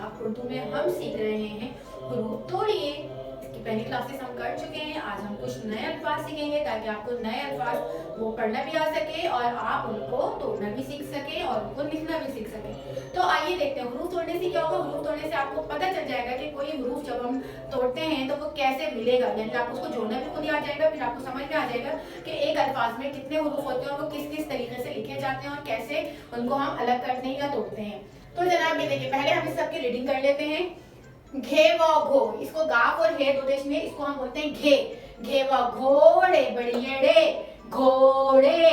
आदाब उर्दू में हम सीख रहे हैं हुरूफ तोड़िए। इसकी पहली क्लासेस हम कर चुके हैं। आज हम कुछ नए अल्फाज सीखेंगे ताकि आपको नए अल्फाज वो पढ़ना भी आ सके और आप उनको तोड़ना भी सीख सके और उनको लिखना भी सीख सके। तो आइए देखते हैं हुरूफ तोड़ने से क्या होगा। हुरूफ तोड़ने से आपको पता चल जाएगा कि कोई हुरूफ जब हम तोड़ते हैं तो वो कैसे मिलेगा, यानी आपको उसको जोड़ना भी खुद ही आ जाएगा। फिर आपको समझ में आ जाएगा कि एक अल्फाज में कितने हुरूफ होते हैं और वो किस किस तरीके से लिखे जाते हैं और कैसे उनको हम अलग करते हैं या तोड़ते हैं। तो जनाब ये देखिए, पहले हम इस सबकी रीडिंग कर लेते हैं। घे व घो, इसको गाफ और हे दो देश में इसको हम बोलते हैं घे। घे व घोड़े बड़ियड़े घोड़े,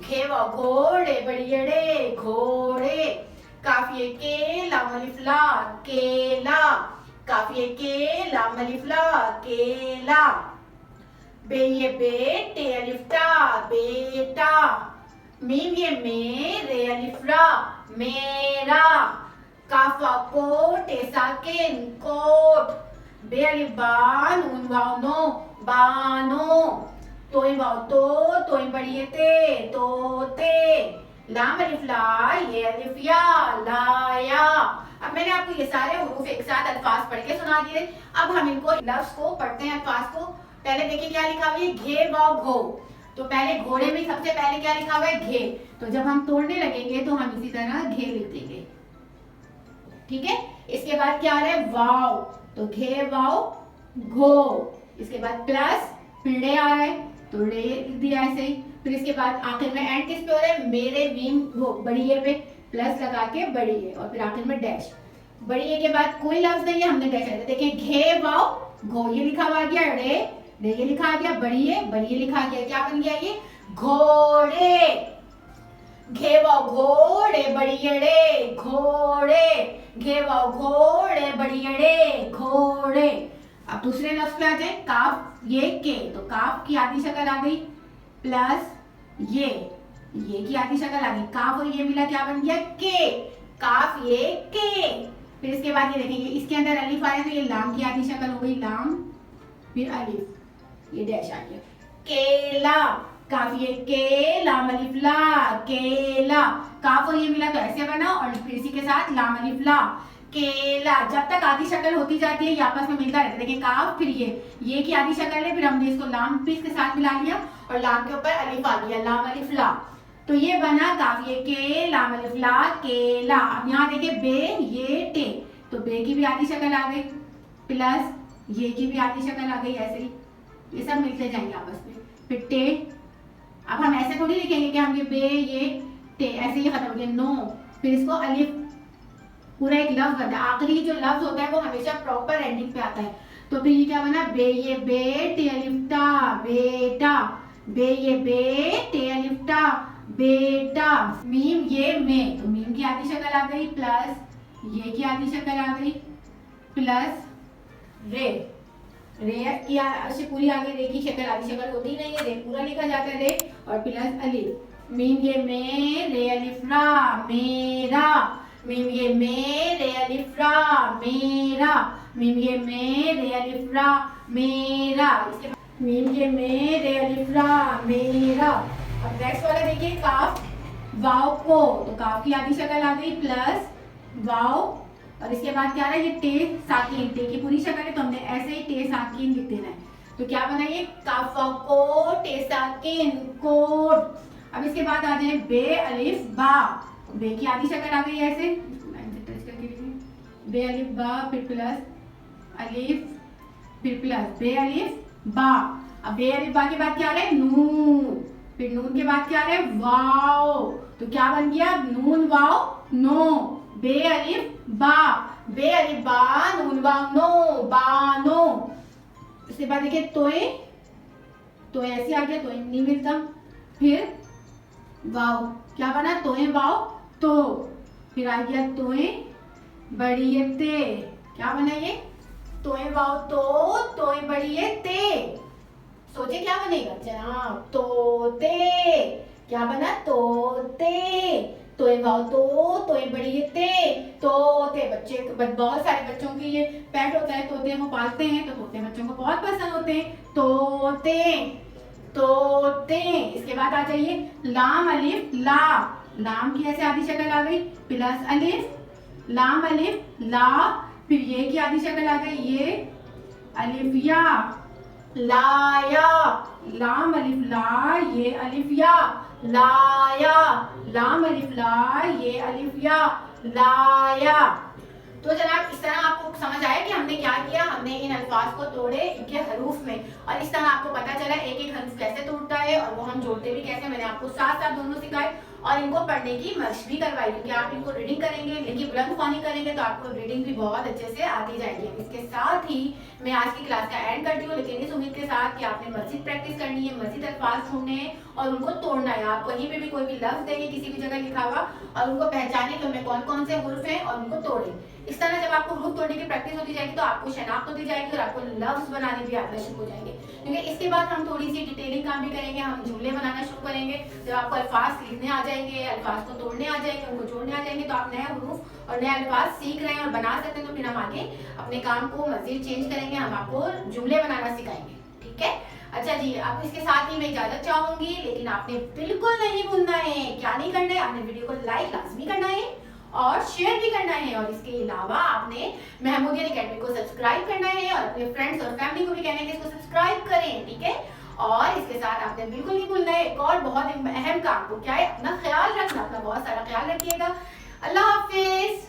घे व घोड़े बड़ियड़े घोड़े। काफिए के लाम अलिफ ला केला, काफिए के लाम अलिफ ला केला। बे ये बेटे अलिफ ता बेटा, मीम ये मेरे अलिफ रा मेरा। काफा कोट साकिन कोट, बे अलिफ बा नून वाव नो बानो। तोई वाव तोई बड़िए तोते। लाम अलिफ ला ये अलिफ या लाया। अब मैंने आपको ये सारे हुरूफ एक साथ अल्फाज पढ़ के सुना दिए। अब हम इनको लफ्ज को पढ़ते हैं, अल्फाज को। पहले देखिए क्या लिखा हुआ है, घे वाव घो। तो पहले घोड़े में सबसे पहले क्या लिखा हुआ है, घे। तो जब हम तोड़ने लगेंगे तो हम इसी तरह घे लिख देंगे, ठीक है। इसके बाद क्या आ रहा है, वाव। तो घे वाव घो। इसके बाद प्लस फिर रे आ रहा है तो रे लिख दिया ऐसे ही। फिर इसके बाद आखिर में एंड किस पे हो रहा है, मेरे मीम वो बड़िए पे प्लस लगा के बड़िए, और फिर आखिर में डैश। बड़िए के बाद कोई लफ्ज नहीं है, हमने डैश लगाया। देखिए घे वाव घो ये लिखा हुआ गया, रे ये लिखा आ गया, बड़िए लिखा गया। क्या बन गया ये, घोड़े। घे व घोड़े बड़ियड़े घोड़े, घे व घोड़े बड़ियड़े घोड़े। अब दूसरे लफ्ज पे आ जाए, काफ ये के। तो काफ की आधी शक्ल आ गई प्लस ये की आधी शक्ल आ गई। काफ और ये मिला क्या बन गया, के। काफ ये के। फिर इसके बाद ये देखेंगे इसके अंदर अलिफ आया तो ये लाम की आधी शक्ल हो गई लाम, फिर अलिफ, ये डैश आ गया। केला, काफ ये के लाम अलिफ ला केला। काफ और ये मिला तो ऐसे बना और फिर इसी के साथ लाम अलिफ ला केला। जब तक आधी शक्ल होती जाती है ये आपस में मिलता रहता है। देखिए काफ फिर ये की आधी शक्ल है, फिर हमने इसको लाम भी इसके साथ मिला लिया और लाम के ऊपर अलिफ आ गया, लाम अलिफ ला। तो ये बना काफ ये के लाम अलिफ ला केला। अब यहाँ देखिए बे ये टे, तो बे की भी आधी शक्ल आ गई प्लस ये की भी आधी शक्ल आ गई, ऐसे ही ये सब मिलते जाएंगे आपस में। फिर टे, अब हम ऐसे थोड़ी लिखेंगे कि हम ये बे ये टे ऐसे ही खत्म हो गया, नो। फिर इसको अलिफ पूरा एक लफ्ज बनता है। आखिरी जो लफ्ज होता है वो हमेशा प्रॉपर एंडिंग पे आता है। तो फिर ये क्या बना, बे ये बेटे अलिफ टा बेटा, बे ये बेटे अलिफ टा बेटा। मीम ये में, तो मीम की आधी शक्ल आ गई प्लस ये की आधी शक्ल आ गई प्लस रे की ऐसे पूरी आगे रे की शक्ल आधी शक्ल होती नहीं है, रे पूरा लिखा जाता है रे, और प्लस अलिफ। मीम ये में रे अलिफ रा मेरा, मीम ये में रे अलिफ रा मेरा, मीम ये में रे अलिफ रा मेरा। इसके मीम ये में रे अलिफ रा मेरा। अब नेक्स्ट वाला देखिए, काफ वाव को। तो काफ की आधी शक्ल आ गई प्लस वाव, और इसके बाद क्या रहा है, ये टे साकिन। टे की पूरी शक्ल है तो हमने ऐसे ही टे साकिन लिख देना है। तो क्या बना ये, काफा को टे साकिन कोट। अब इसके बाद आ जाए बे अलिफ बा। बे की आधी शक्ल आ गई ऐसे, बे अलिफ बा फिर प्लस अलिफ फिर प्लस बे अलिफ बा। अब बे अलिफ बा के बाद क्या आ रहा है, नून। फिर नून के बाद क्या आ रहा है, वाव। तो क्या बन गया, नून वाव नो, बे अलिफ बा, बे अलिफ बा नून वाव नो बानो। इसके बाद देखिए तोए, तो ऐसे आ गया, तो नहीं मिलता। फिर वाव, क्या बना, तोए वाव तो। फिर आ गया तोए बड़िए ते। क्या बना ये, तोए वाव तो तोए बड़िए ते। सोचे क्या बनेगा जनाब, तोते। क्या बना, तोते। तोए वाव तो तोए बड़िए ते तोते। बच्चे बहुत सारे बच्चों की ये पेट होता है तोते, वो पालते हैं तो तोते बच्चों को बहुत पसंद होते हैं, तोते तोते। इसके बाद आ जाइए लाम अलिफ ला। लाम की ऐसे आधी शक्ल आ गई प्लस अलिफ लाम अलिफ ला, फिर ये की आधी शक्ल आ गई ये अलिफ या, लाया, लाम अलिफ ला, ये अलिफ या, लाया, लाम अलिफ ला, ये अलिफ या, लाया। तो जनाब इस तरह आपको समझ आया कि हमने क्या किया, हमने इन अल्फाज को तोड़े इनके हरूफ में, और इस तरह आपको पता चला एक एक हरूफ कैसे टूटता है और वो हम जोड़ते भी कैसे। मैंने आपको साथ साथ दोनों सिखाए और इनको पढ़ने की मशक भी करवाई, क्योंकि आप इनको रीडिंग करेंगे, लेकिन बुलंद ख्वानी करेंगे तो आपको रीडिंग भी बहुत अच्छे से आती जाएगी। इसके साथ ही मैं आज की क्लास का एंड करती हूँ, लेकिन इस उम्मीद के साथ कि आपने मजीद प्रैक्टिस करनी है, मजीद अल्फाज ढूंढने हैं और उनको तोड़ना है। आप कहीं पे भी कोई भी लफ्ज देंगे किसी भी जगह लिखा हुआ और उनको पहचाने कि उनमें कौन कौन से हुर्फ हैं और उनको तोड़े। इस तरह जब आपको हुर्फ तोड़ने की प्रैक्टिस होती जाएगी तो आपको शनाख्त होती जाएगी और आपको लफ्ज बनाने भी आना शुरू हो जाएंगे। क्योंकि इसके बाद हम थोड़ी सी डिटेलिंग काम भी करेंगे, हम जुमले बनाना शुरू करेंगे। जब आपको अल्फाज लिखने आ जाएंगे, अल्फाज को तोड़ने आ जाएंगे, उनको जोड़ने आ जाएंगे, तो आप नए हुरूफ और नए अल्फाज सीख रहे हैं और बना सकते हैं, तो फिर हम आगे अपने काम को मजीद चेंज करेंगे, हम आपको जुमले बनाना सिखाएंगे। ठीक है, अच्छा जी, अब इसके साथ ही मैं इजाजत चाहूंगी, लेकिन आपने बिल्कुल नहीं भूलना है, क्या नहीं करना है, आपने वीडियो को लाइक लाजमी करना है और शेयर भी करना है, और इसके अलावा आपने महमूदियत एकेडमी को सब्सक्राइब करना है और अपने फ्रेंड्स और फैमिली को भी कहना है कि इसको सब्सक्राइब करें। ठीक है, और इसके साथ आपने बिल्कुल नहीं भूलना है एक और बहुत अहम काम को, क्या है, अपना ख्याल रखना, अपना बहुत सारा ख्याल रखिएगा। अल्लाह हाफिज।